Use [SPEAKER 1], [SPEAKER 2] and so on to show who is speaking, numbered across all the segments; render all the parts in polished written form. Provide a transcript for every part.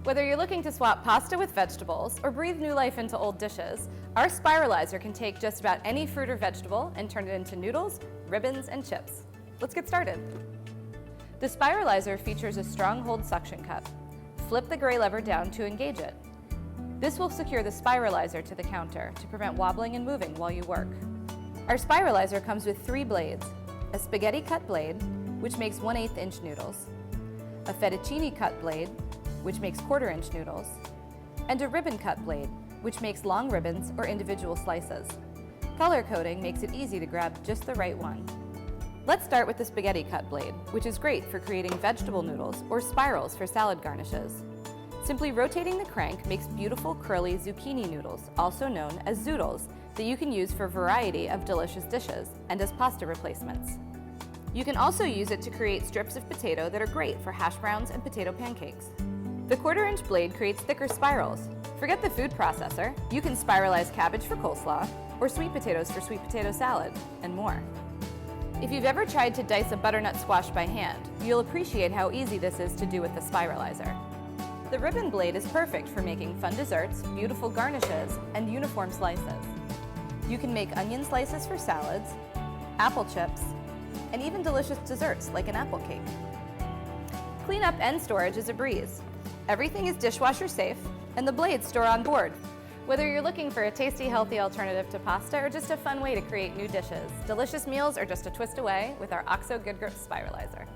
[SPEAKER 1] Whether you're looking to swap pasta with vegetables or breathe new life into old dishes, our spiralizer can take just about any fruit or vegetable and turn it into noodles, ribbons, and chips. Let's get started. The spiralizer features a strong hold suction cup. Flip the gray lever down to engage it. This will secure the spiralizer to the counter to prevent wobbling and moving while you work. Our spiralizer comes with 3 blades: a spaghetti cut blade, which makes 1/8 inch noodles, a fettuccine cut blade, which makes 1/4 inch noodles, and a ribbon cut blade, which makes long ribbons or individual slices. Color coding makes it easy to grab just the right one. Let's start with the spaghetti cut blade, which is great for creating vegetable noodles or spirals for salad garnishes. Simply rotating the crank makes beautiful curly zucchini noodles, also known as zoodles, that you can use for a variety of delicious dishes and as pasta replacements. You can also use it to create strips of potato that are great for hash browns and potato pancakes. The 1/4 inch blade creates thicker spirals. Forget the food processor. You can spiralize cabbage for coleslaw, or sweet potatoes for sweet potato salad, and more. If you've ever tried to dice a butternut squash by hand, you'll appreciate how easy this is to do with the spiralizer. The ribbon blade is perfect for making fun desserts, beautiful garnishes, and uniform slices. You can make onion slices for salads, apple chips, and even delicious desserts like an apple cake. Cleanup and storage is a breeze. Everything is dishwasher safe, and the blades store on board. Whether you're looking for a tasty, healthy alternative to pasta or just a fun way to create new dishes, delicious meals are just a twist away with our OXO Good Grip Spiralizer.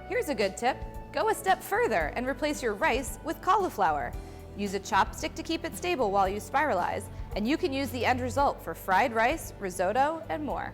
[SPEAKER 1] Here's a good tip. Go a step further and replace your rice with cauliflower. Use a chopstick to keep it stable while you spiralize, and you can use the end result for fried rice, risotto, and more.